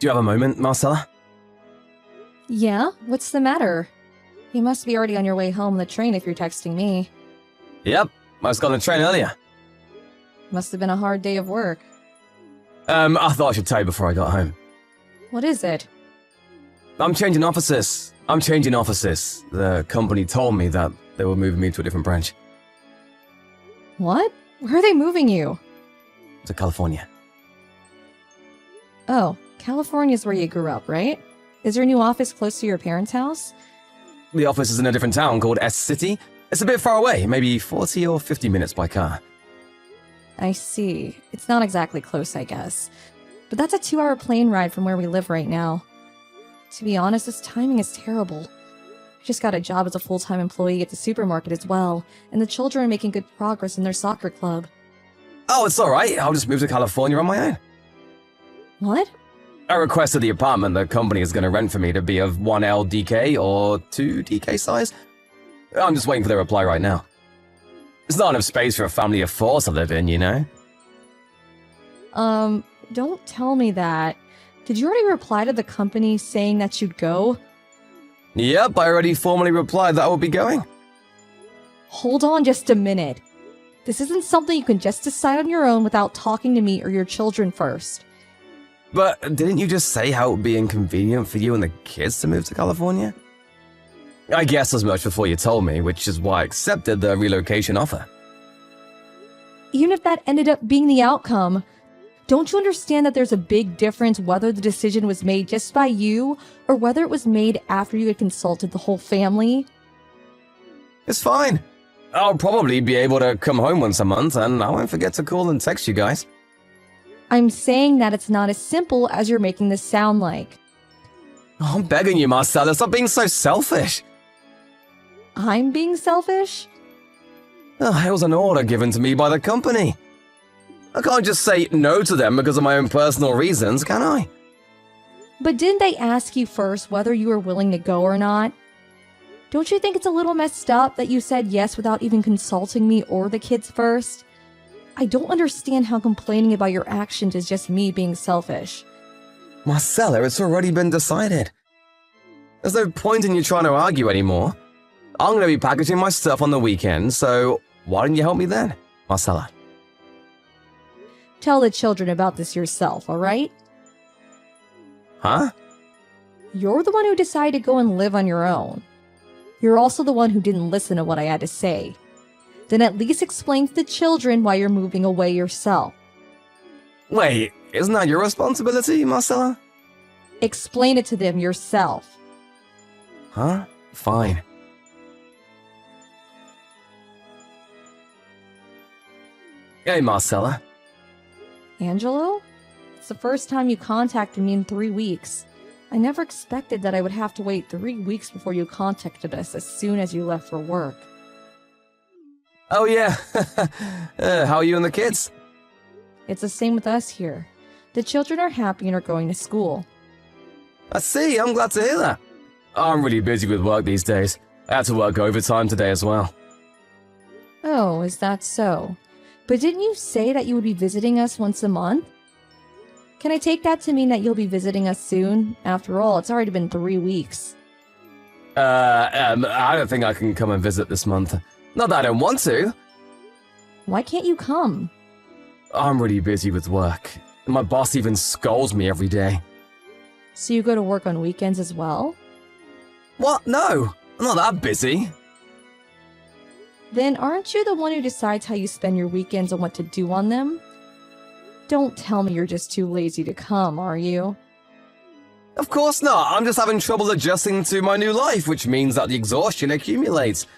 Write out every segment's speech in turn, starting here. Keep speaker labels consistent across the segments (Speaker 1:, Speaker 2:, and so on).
Speaker 1: Do you have a moment, Marcella?
Speaker 2: Yeah? What's the matter? You must be already on your way home on the train if you're texting me.
Speaker 1: Yep, I was on the train earlier.
Speaker 2: Must have been a hard day of work.
Speaker 1: I thought I should tell you before I got home.
Speaker 2: What is it?
Speaker 1: I'm changing offices. The company told me that they were moving me to a different branch.
Speaker 2: What? Where are they moving you?
Speaker 1: To California.
Speaker 2: Oh, California's where you grew up, right? Is your new office close to your parents' house?
Speaker 1: The office is in a different town called S City. It's a bit far away, maybe 40 or 50 minutes by car.
Speaker 2: I see. It's not exactly close, I guess. But that's a 2-hour plane ride from where we live right now. To be honest, this timing is terrible. I just got a job as a full-time employee at the supermarket as well, and the children are making good progress in their soccer club.
Speaker 1: Oh, it's alright. I'll just move to California on my own.
Speaker 2: What?
Speaker 1: I requested the apartment the company is going to rent for me to be of 1L DK or 2 DK size. I'm just waiting for their reply right now. There's not enough space for a family of 4 to live in, you know?
Speaker 2: Don't tell me that. Did you already reply to the company saying that you'd go?
Speaker 1: Yep, I already formally replied that I would be going.
Speaker 2: Hold on just a minute. This isn't something you can just decide on your own without talking to me or your children first.
Speaker 1: But didn't you just say how it would be inconvenient for you and the kids to move to California? I guessed as much before you told me, which is why I accepted the relocation offer.
Speaker 2: Even if that ended up being the outcome, don't you understand that there's a big difference whether the decision was made just by you or whether it was made after you had consulted the whole family?
Speaker 1: It's fine. I'll probably be able to come home once a month, and I won't forget to call and text you guys.
Speaker 2: I'm saying that it's not as simple as you're making this sound like.
Speaker 1: Oh, I'm begging you, Marcella, stop being so selfish.
Speaker 2: I'm being selfish?
Speaker 1: It was an order given to me by the company. I can't just say no to them because of my own personal reasons, can I?
Speaker 2: But didn't they ask you first whether you were willing to go or not? Don't you think it's a little messed up that you said yes without even consulting me or the kids first? I don't understand how complaining about your actions is just me being selfish.
Speaker 1: Marcella, it's already been decided. There's no point in you trying to argue anymore. I'm going to be packaging my stuff on the weekend, so why don't you help me then, Marcella?
Speaker 2: Tell the children about this yourself, alright?
Speaker 1: Huh?
Speaker 2: You're the one who decided to go and live on your own. You're also the one who didn't listen to what I had to say. Then at least explain to the children why you're moving away yourself.
Speaker 1: Wait, isn't that your responsibility, Marcella?
Speaker 2: Explain it to them yourself.
Speaker 1: Huh? Fine. Hey, Marcella.
Speaker 2: Angelo? It's the first time you contacted me in 3 weeks. I never expected that I would have to wait 3 weeks before you contacted us as soon as you left for work.
Speaker 1: Oh, yeah. How are you and the kids?
Speaker 2: It's the same with us here. The children are happy and are going to school.
Speaker 1: I see, I'm glad to hear that. I'm really busy with work these days. I had to work overtime today as well.
Speaker 2: Oh, is that so? But didn't you say that you would be visiting us once a month? Can I take that to mean that you'll be visiting us soon? After all, it's already been 3 weeks.
Speaker 1: I don't think I can come and visit this month. Not that I don't want to.
Speaker 2: Why can't you come?
Speaker 1: I'm really busy with work. My boss even scolds me every day.
Speaker 2: So you go to work on weekends as well?
Speaker 1: What? No, I'm not that busy.
Speaker 2: Then aren't you the one who decides how you spend your weekends and what to do on them? Don't tell me you're just too lazy to come, are you?
Speaker 1: Of course not. I'm just having trouble adjusting to my new life, which means that the exhaustion accumulates.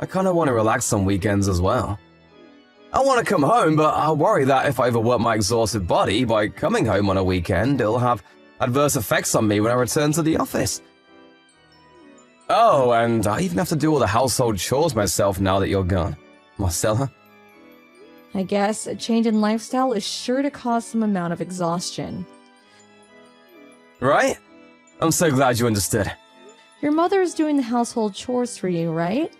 Speaker 1: I kind of want to relax on weekends as well. I want to come home, but I worry that if I overwork my exhausted body by coming home on a weekend, it'll have adverse effects on me when I return to the office. Oh, and I even have to do all the household chores myself now that you're gone. Marcella?
Speaker 2: I guess a change in lifestyle is sure to cause some amount of exhaustion.
Speaker 1: Right? I'm so glad you understood.
Speaker 2: Your mother is doing the household chores for you, right?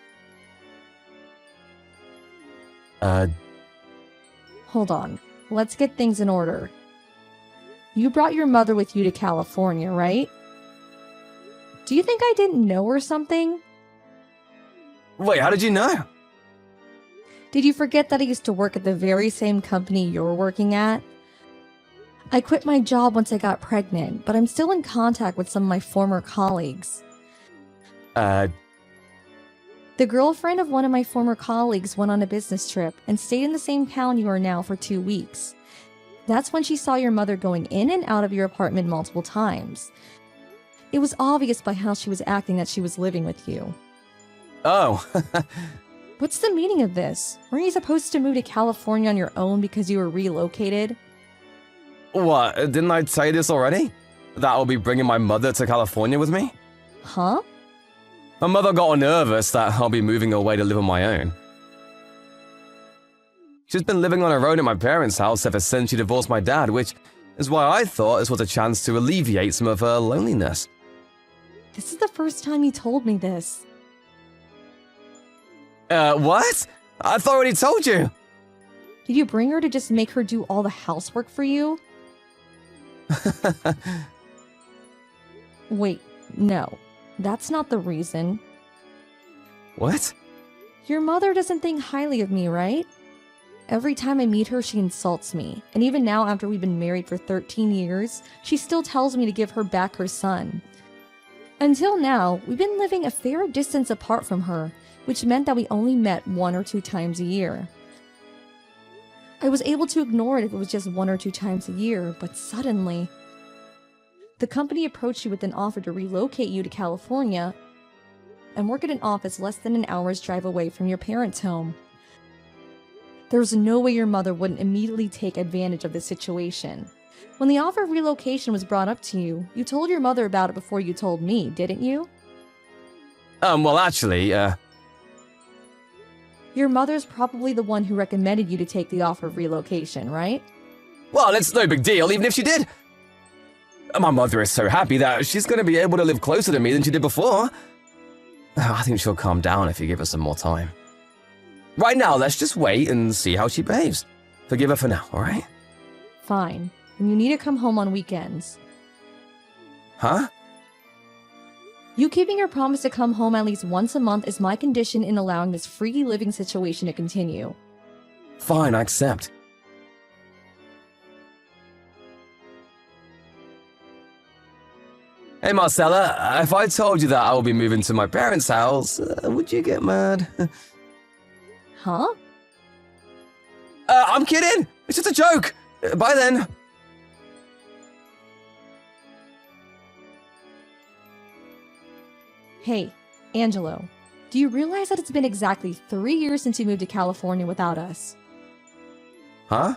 Speaker 1: Uh,
Speaker 2: Hold on. Let's get things in order. You brought your mother with you to California, right? Do you think I didn't know or something?
Speaker 1: Wait, how did you know?
Speaker 2: Did you forget that I used to work at the very same company you're working at? I quit my job once I got pregnant, but I'm still in contact with some of my former colleagues. The girlfriend of one of my former colleagues went on a business trip and stayed in the same town you are now for 2 weeks. That's when she saw your mother going in and out of your apartment multiple times. It was obvious by how she was acting that she was living with you.
Speaker 1: Oh.
Speaker 2: What's the meaning of this? Weren't you supposed to move to California on your own because you were relocated?
Speaker 1: What, didn't I tell you this already? That I'll be bringing my mother to California with me?
Speaker 2: Huh?
Speaker 1: My mother got nervous that I'll be moving away to live on my own. She's been living on her own at my parents' house ever since she divorced my dad, which is why I thought this was a chance to alleviate some of her loneliness.
Speaker 2: This is the first time you told me this.
Speaker 1: What? I thought I already told you.
Speaker 2: Did you bring her to just make her do all the housework for you? Wait, no. That's not the reason.
Speaker 1: What?
Speaker 2: Your mother doesn't think highly of me, right? Every time I meet her, she insults me. And even now, after we've been married for 13 years, she still tells me to give her back her son. Until now, we've been living a fair distance apart from her, which meant that we only met 1 or 2 times a year. I was able to ignore it if it was just 1 or 2 times a year, but suddenly, the company approached you with an offer to relocate you to California and work at an office less than an hour's drive away from your parents' home. There was no way your mother wouldn't immediately take advantage of this situation. When the offer of relocation was brought up to you, you told your mother about it before you told me, didn't you?
Speaker 1: Well, actually,
Speaker 2: Your mother's probably the one who recommended you to take the offer of relocation, right?
Speaker 1: Well, it's no big deal, even if she did. My mother is so happy that she's going to be able to live closer to me than she did before. I think she'll calm down if you give her some more time. Right now, let's just wait and see how she behaves. Forgive her for now, alright?
Speaker 2: Fine. And you need to come home on weekends.
Speaker 1: Huh?
Speaker 2: You keeping your promise to come home at least once a month is my condition in allowing this free living situation to continue.
Speaker 1: Fine, I accept. Hey Marcella, if I told you that I will be moving to my parents' house, would you get mad?
Speaker 2: Huh?
Speaker 1: I'm kidding! It's just a joke! Bye then!
Speaker 2: Hey, Angelo, do you realize that it's been exactly 3 years since you moved to California without us?
Speaker 1: Huh?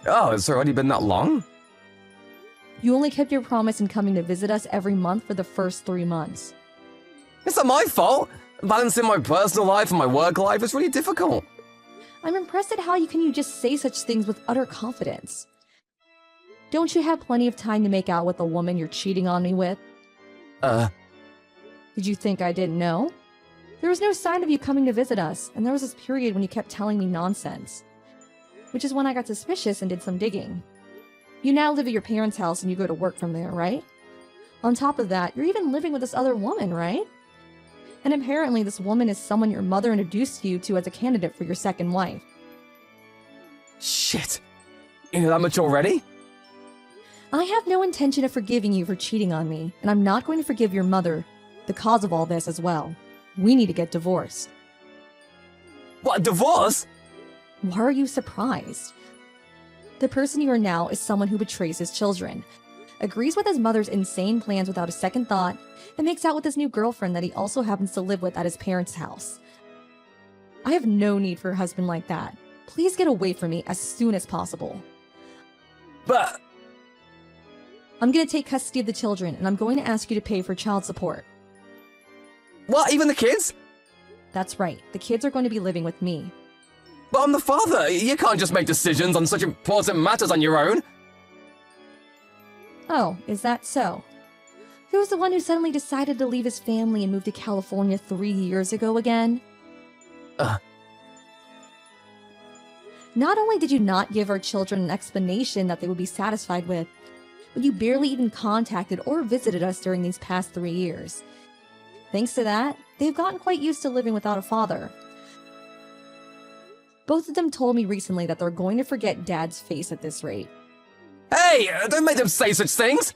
Speaker 1: Oh, it's already been that long?
Speaker 2: You only kept your promise in coming to visit us every month for the first 3 months.
Speaker 1: It's not my fault! Balancing my personal life and my work life is really difficult.
Speaker 2: I'm impressed at how you just say such things with utter confidence. Don't you have plenty of time to make out with the woman you're cheating on me with? Did you think I didn't know? There was no sign of you coming to visit us, and there was this period when you kept telling me nonsense. Which is when I got suspicious and did some digging. You now live at your parents' house and you go to work from there, right? On top of that, you're even living with this other woman, right? And apparently this woman is someone your mother introduced you to as a candidate for your second wife.
Speaker 1: Shit. You know that much already?
Speaker 2: I have no intention of forgiving you for cheating on me, and I'm not going to forgive your mother, the cause of all this as well. We need to get divorced.
Speaker 1: What, divorce?
Speaker 2: Why are you surprised? The person you are now is someone who betrays his children, agrees with his mother's insane plans without a second thought, and makes out with his new girlfriend that he also happens to live with at his parents' house. I have no need for a husband like that. Please get away from me as soon as possible.
Speaker 1: But...
Speaker 2: I'm going to take custody of the children, and I'm going to ask you to pay for child support.
Speaker 1: What, even the kids?
Speaker 2: That's right, the kids are going to be living with me.
Speaker 1: But I'm the father. You can't just make decisions on such important matters on your own.
Speaker 2: Oh, is that so? Who was the one who suddenly decided to leave his family and move to California 3 years ago again? Not only did you not give our children an explanation that they would be satisfied with, but you barely even contacted or visited us during these past 3 years. Thanks to that, they've gotten quite used to living without a father. Both of them told me recently that they're going to forget Dad's face at this rate.
Speaker 1: Hey, don't make them say such things!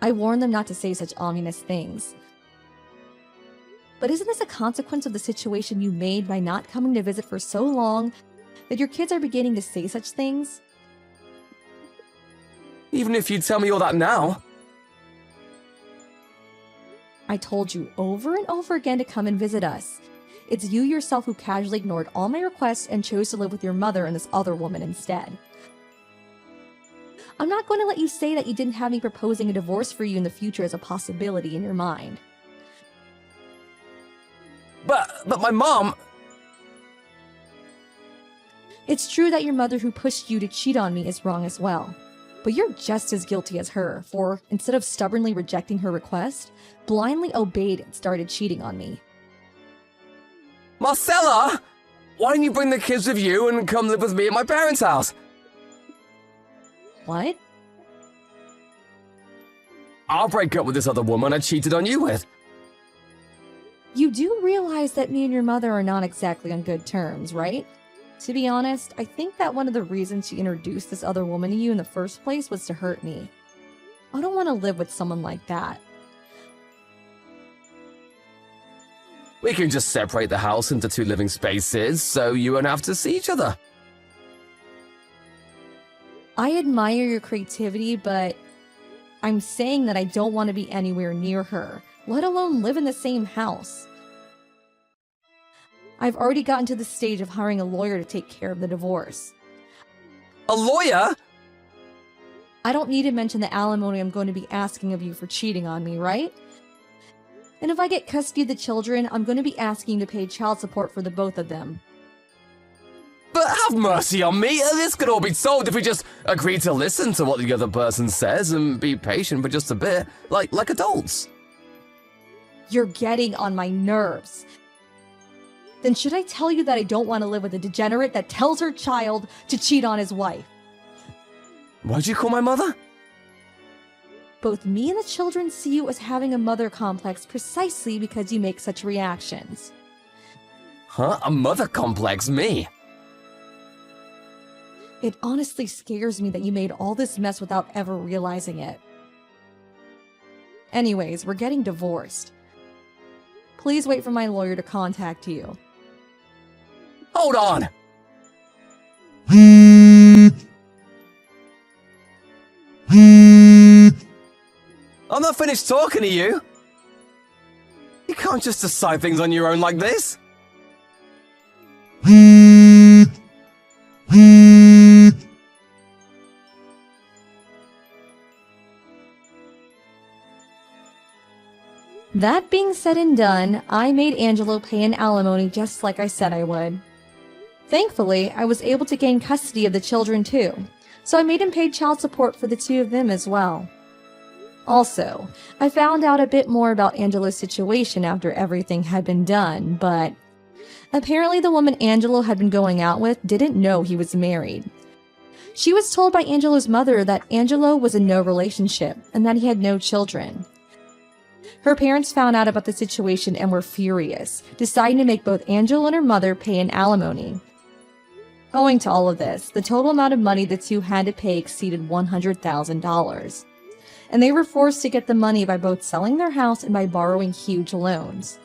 Speaker 2: I warned them not to say such ominous things. But isn't this a consequence of the situation you made by not coming to visit for so long that your kids are beginning to say such things?
Speaker 1: Even if you tell me all that now.
Speaker 2: I told you over and over again to come and visit us. It's you yourself who casually ignored all my requests and chose to live with your mother and this other woman instead. I'm not going to let you say that you didn't have me proposing a divorce for you in the future as a possibility in your mind.
Speaker 1: But my mom...
Speaker 2: It's true that your mother who pushed you to cheat on me is wrong as well. But you're just as guilty as her, for instead of stubbornly rejecting her request, blindly obeyed and started cheating on me.
Speaker 1: Marcella! Why don't you bring the kids with you and come live with me at my parents' house?
Speaker 2: What?
Speaker 1: I'll break up with this other woman I cheated on you with.
Speaker 2: You do realize that me and your mother are not exactly on good terms, right? To be honest, I think that one of the reasons she introduced this other woman to you in the first place was to hurt me. I don't want to live with someone like that.
Speaker 1: We can just separate the house into 2 living spaces so you won't have to see each other.
Speaker 2: I admire your creativity, but I'm saying that I don't want to be anywhere near her, let alone live in the same house. I've already gotten to the stage of hiring a lawyer to take care of the divorce.
Speaker 1: A lawyer?
Speaker 2: I don't need to mention the alimony I'm going to be asking of you for cheating on me, right? And if I get custody of the children, I'm going to be asking you to pay child support for the both of them.
Speaker 1: But have mercy on me, this could all be solved if we just agree to listen to what the other person says and be patient for just a bit, like adults.
Speaker 2: You're getting on my nerves. Then should I tell you that I don't want to live with a degenerate that tells her child to cheat on his wife?
Speaker 1: What'd you call my mother?
Speaker 2: Both me and the children see you as having a mother complex precisely because you make such reactions.
Speaker 1: Huh? A mother complex? Me?
Speaker 2: It honestly scares me that you made all this mess without ever realizing it. Anyways, we're getting divorced. Please wait for my lawyer to contact you.
Speaker 1: Hold on! I'm not finished talking to you! You can't just decide things on your own like this!
Speaker 2: That being said and done, I made Angelo pay an alimony just like I said I would. Thankfully, I was able to gain custody of the children too, so I made him pay child support for the 2 of them as well. Also, I found out a bit more about Angelo's situation after everything had been done, but apparently the woman Angelo had been going out with didn't know he was married. She was told by Angelo's mother that Angelo was in no relationship and that he had no children. Her parents found out about the situation and were furious, deciding to make both Angelo and her mother pay an alimony. Owing to all of this, the total amount of money the 2 had to pay exceeded $100,000, and they were forced to get the money by both selling their house and by borrowing huge loans.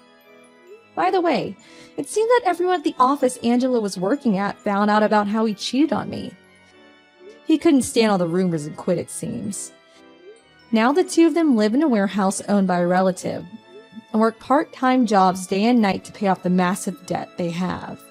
Speaker 2: By the way, it seemed that everyone at the office Angelo was working at found out about how he cheated on me. He couldn't stand all the rumors and quit, it seems. Now the 2 of them live in a warehouse owned by a relative and work part-time jobs day and night to pay off the massive debt they have.